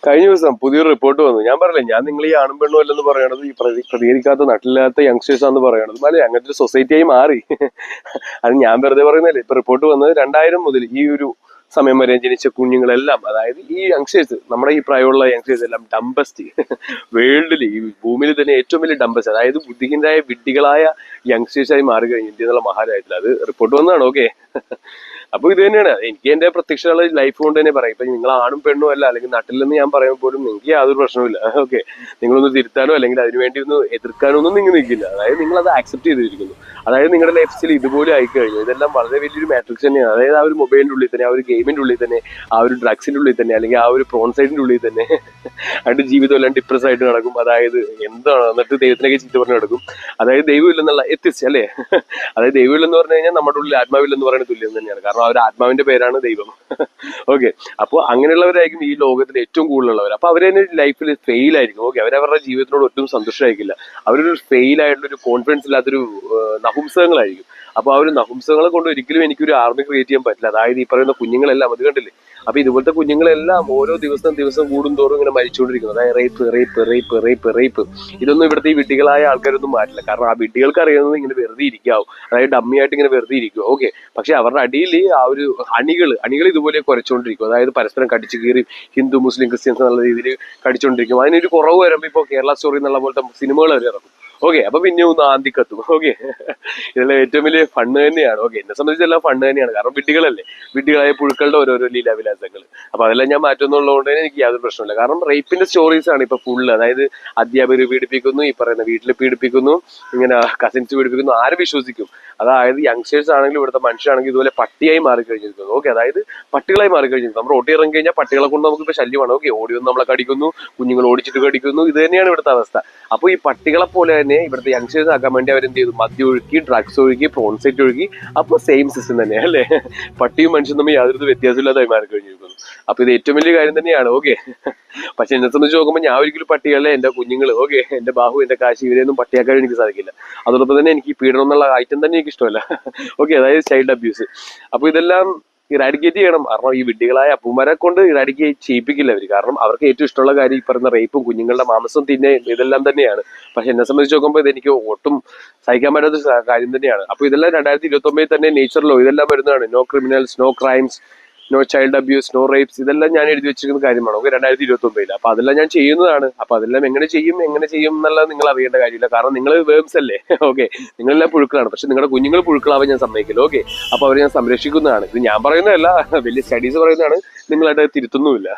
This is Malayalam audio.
കഴിഞ്ഞ ദിവസം പുതിയൊരു റിപ്പോർട്ട് വന്നു. ഞാൻ പറഞ്ഞില്ലേ, ഞാൻ നിങ്ങൾ ഈ ആണും പെണ്ണും അല്ലെന്ന് പറയണത്, ഈ പ്രതികരിക്കാത്ത നട്ടില്ലാത്ത യങ്സ്റ്റേഴ്സ് ആണെന്ന് പറയണത്. അല്ലെ, അങ്ങനത്തെ ഒരു സൊസൈറ്റിയായി മാറി. അത് ഞാൻ വെറുതെ പറയുന്നല്ലേ. ഇപ്പൊ റിപ്പോർട്ട് വന്നത് 2000 മുതൽ ഈ ഒരു സമയം വരെ ജനിച്ച കുഞ്ഞുങ്ങളെല്ലാം, അതായത് ഈ യങ്സ്റ്റേഴ്സ്, നമ്മുടെ ഈ പ്രായമുള്ള യങ്സ്റ്റേഴ്സ് എല്ലാം ഡംബസ്റ്റ്, വേൾഡിൽ ഈ ഭൂമിയിൽ തന്നെ ഏറ്റവും വലിയ ഡംബസ്റ്റ്, അതായത് ബുദ്ധിഹീനരായ വിഡ്ഢികളായ യങ്സ്റ്റേഴ്സായി മാറി കഴിഞ്ഞു ഇന്ത്യ എന്നുള്ള മഹാരാജ്യത്തിൽ. അത് റിപ്പോർട്ട് വന്നതാണ്. ഓക്കെ. അപ്പൊ ഇത് തന്നെയാണ് എനിക്ക് എന്റെ പ്രത്യക്ഷ ലൈഫ് കൊണ്ട് തന്നെ പറയാം. ഇപ്പൊ നിങ്ങൾ ആണും പെണ്ണും അല്ല, അല്ലെങ്കിൽ നട്ടില്ലെന്ന് ഞാൻ പറയുമ്പോൾ പോലും നിങ്ങൾക്ക് യാതൊരു പ്രശ്നവുമില്ല. ഓക്കെ, നിങ്ങളൊന്ന് തിരുത്താനോ അല്ലെങ്കിൽ അതിനുവേണ്ടി ഒന്ന് എതിർക്കാനോ ഒന്നും നിങ്ങൾ നിൽക്കില്ല. അതായത് നിങ്ങൾ അത് ആക്സെപ്റ്റ് ചെയ്തിരിക്കുന്നു. അതായത് നിങ്ങളുടെ ലൈഫ് സ്റ്റൈൽ ഇതുപോലെ ആയിക്കഴിഞ്ഞു. ഇതെല്ലാം വളരെ വലിയൊരു മാട്രിക്സ് തന്നെയാണ്. അതായത് ആ ഒരു മൊബൈലിന്റെ ഉള്ളിൽ തന്നെ, ആ ഒരു ഗെയിമിന്റെ ഉള്ളിൽ തന്നെ, ആ ഒരു ഡ്രഗ്സിന്റെ ഉള്ളിൽ തന്നെ, അല്ലെങ്കിൽ ആ ഒരു പ്രോൺ സൈഡിന്റെ ഉള്ളിൽ തന്നെ അതിന്റെ ജീവിതം എല്ലാം ഡിപ്രസ് ആയിട്ട് നടക്കും. അതായത് എന്താണ്, എന്നിട്ട് ദൈവത്തിനൊക്കെ ചീത്ത പറഞ്ഞു നടക്കും. അതായത് ദൈവം ഇല്ലെന്നുള്ള എത്തിച്ച് അല്ലേ. അതായത് ദൈവം ഇല്ലെന്ന് പറഞ്ഞു കഴിഞ്ഞാൽ നമ്മുടെ ഉള്ളിൽ ആത്മാവില്ലെന്ന് പറയുന്നത് തുല്യം തന്നെയാണ്. കാരണം ആ ഒരു ആത്മാവിന്റെ പേരാണ് ദൈവം. ഓക്കെ. അപ്പോൾ അങ്ങനെയുള്ളവരായിരിക്കും ഈ ലോകത്തിൽ ഏറ്റവും കൂടുതലുള്ളവർ. അപ്പൊ അവരെ ലൈഫിൽ ഫെയിൽ ആയിരിക്കും. ഓക്കെ, അവരവരുടെ ജീവിതത്തിനോട് ഒട്ടും സന്തുഷ്ടമായിരിക്കില്ല. അവരൊരു ഫെയിൽ ആയിട്ടുള്ള ഒരു കോൺഫിഡൻസ് ഇല്ലാത്തൊരു നപുംസകങ്ങളായിരിക്കും. അപ്പൊ ആ ഒരു നപുംസകങ്ങളെ കൊണ്ട് ഒരിക്കലും എനിക്കൊരു ആർമി ക്രിയേറ്റ് ചെയ്യാൻ പറ്റില്ല. അതായത് ഈ പറയുന്ന കുഞ്ഞുങ്ങളെല്ലാം, അത് കണ്ടില്ലേ. അപ്പൊ ഇതുപോലത്തെ കുഞ്ഞുങ്ങളെല്ലാം ഓരോ ദിവസം കൂടുന്തോറും ഇങ്ങനെ മരിച്ചുകൊണ്ടിരിക്കുന്നു. അതായത് rape rape rape rape rape. ഇതൊന്നും ഇവിടുത്തെ ഈ വിഡ്ഢികളായ ആൾക്കാരൊന്നും മാറ്റില്ല. കാരണം ആ വിഡ്ഢികൾക്ക് അറിയുന്നത് ഇങ്ങനെ വെറുതെ ഇരിക്കാവും, അതായത് ഡമ്മിയായിട്ട് ഇങ്ങനെ വെറുതെ ഇരിക്കും. ഓക്കെ. പക്ഷെ അവരുടെ അടിയിൽ ആ ഒരു അണികൾ ഇതുപോലെ കുരച്ചുകൊണ്ടിരിക്കും. അതായത് പരസ്പരം കടിച്ചു കീറി ഹിന്ദു മുസ്ലിം ക്രിസ്ത്യൻസ് എന്നുള്ള രീതിയിൽ കടിച്ചുകൊണ്ടിരിക്കും. അതിനൊരു കുറവ് വരുമ്പോൾ ഇപ്പോൾ കേരള സ്റ്റോറി എന്നുള്ള പോലത്തെ സിനിമകൾ വരെ ഇറക്കും. ഓക്കെ. അപ്പൊ പിന്നെ ഒന്ന് ആന്തിക്കത്തും. ഓക്കെ. ഇതെല്ലാം ഏറ്റവും വലിയ ഫണ്ട് തന്നെയാണ്. ഓക്കെ, എന്നെ സംബന്ധിച്ചെല്ലാം ഫണ്ട് തന്നെയാണ്. കാരണം വിഡ്ഢികളല്ലേ, വിഡ്ഢികളായ പുഴുക്കളുടെ ഓരോരോ ലീലാവിലാസങ്ങൾ. അപ്പൊ അതെല്ലാം ഞാൻ മാറ്റുന്നുള്ളതുകൊണ്ട് തന്നെ എനിക്ക് യാതൊരു പ്രശ്നമില്ല. കാരണം റേപ്പിന്റെ സ്റ്റോറീസ് ആണ് ഇപ്പൊ ഫുള്ള്. അതായത് അധ്യാപകർ പീഡിപ്പിക്കുന്നു, ഈ പറയുന്ന വീട്ടിൽ പീഡിപ്പിക്കുന്നു, ഇങ്ങനെ കസിൻസ് പീഡിപ്പിക്കുന്നു. ആര് വിശ്വസിക്കും? അതായത് യങ്സ്റ്റേഴ്സ് ആണെങ്കിലും ഇവിടുത്തെ മനുഷ്യരാണെങ്കിൽ ഇതുപോലെ പട്ടിയായി മാറിക്കഴിഞ്ഞിരിക്കുന്നു. ഓക്കെ, അതായത് പട്ടികളായി മാറിക്കഴിഞ്ഞിരിക്കുന്നു. നമ്മൾ റോട്ടി ഇറങ്ങി കഴിഞ്ഞാൽ പട്ടികളെ കൊണ്ട് നമുക്കിപ്പോൾ ശല്യമാണ്. ഓക്കെ, ഓടി വന്ന് നമ്മളെ കടിക്കുന്നു, കുഞ്ഞുങ്ങൾ ഓടിച്ചിട്ട് കടിക്കുന്നു. ഇത് തന്നെയാണ് ഇവിടുത്തെ അവസ്ഥ. അപ്പോൾ ഈ പട്ടികളെ പോലെ തന്നെ ഇവിടുത്തെ യങ്സ്റ്റേഴ്സ് ആക്കാൻ വേണ്ടി അവരെന്ത് ചെയ്തു? മദ്യം ഒഴുക്കി, ഡ്രഗ്സ് ഒഴുകി, പ്രോൺസൈറ്റ് ഒഴുകി. അപ്പോൾ സെയിം സിസ്റ്റം തന്നെ അല്ലേ. പട്ടിയും മനുഷ്യനും തമ്മിൽ യാതൊരു വ്യത്യാസമില്ലാതായി മാറിക്കഴിഞ്ഞിരിക്കുന്നു. അപ്പൊ ഇത് ഏറ്റവും വലിയ കാര്യം തന്നെയാണ്. ഓക്കെ. പക്ഷെ എന്നെ സംബന്ധിച്ച് നോക്കുമ്പോൾ ഞാൻ ഒരിക്കലും പട്ടികളെ, എന്റെ കുഞ്ഞുങ്ങൾ, ഓക്കെ, എന്റെ ബാഹു, എന്റെ കാശി, ഇവരെയൊന്നും പട്ടിയാക്കാൻ എനിക്ക് സാധിക്കില്ല. അതോടൊപ്പം തന്നെ എനിക്ക് ഈ പീഡനം എന്നുള്ള ഐറ്റം തന്നെ എനിക്ക് ഇഷ്ടമല്ല. ഓക്കെ, അതായത് ചൈൽഡ് അബ്യൂസ്. അപ്പൊ ഇതെല്ലാം ഇറാഡിക്കേറ്റ് ചെയ്യണം. കാരണം ഈ വിഡ്ഢികളായ അപ്പൂമാരെ കൊണ്ട് ഇറാഡിക്കേറ്റ് ചെയ്യിപ്പിക്കില്ല അവർ. കാരണം അവർക്ക് ഏറ്റവും ഇഷ്ടമുള്ള കാര്യം ഈ പറയുന്ന റേപ്പും കുഞ്ഞുങ്ങളുടെ മാംസം തിന്നെ ഇതെല്ലാം തന്നെയാണ്. പക്ഷെ എന്നെ സംബന്ധിച്ച് നോക്കുമ്പോൾ ഇതെനിക്ക് ഒട്ടും സഹിക്കാൻ പറ്റാത്ത കാര്യം തന്നെയാണ്. അപ്പൊ ഇതെല്ലാം 2029 തന്നെ നേച്ചറിലോ ഇതെല്ലാം വരുന്നതാണ്. No criminals, no crimes, no child abuse, no rapes. ഇതെല്ലാം ഞാൻ എഴുതി വെച്ചിരിക്കുന്ന കാര്യമാണ്. ഓക്കെ, 2029. അപ്പൊ അതെല്ലാം ഞാൻ ചെയ്യുന്നതാണ്. അപ്പൊ അതെല്ലാം എങ്ങനെ ചെയ്യും എന്നുള്ളത് നിങ്ങൾ അറിയേണ്ട കാര്യമില്ല. കാരണം നിങ്ങൾ വേംസ് അല്ലേ. ഓക്കെ, നിങ്ങളെല്ലാം പുഴുക്കളാണ്. പക്ഷെ നിങ്ങളുടെ കുഞ്ഞുങ്ങൾ പുഴുക്കളാവാൻ ഞാൻ സമ്മതിക്കില്ല. ഓക്കെ. അപ്പൊ അവരെ ഞാൻ സംരക്ഷിക്കുന്നതാണ്. ഇത് ഞാൻ പറയുന്നതല്ല, വലിയ സ്റ്റഡീസ് പറയുന്നതാണ്. നിങ്ങളായിട്ട് തിരുത്തുന്നുമില്ല.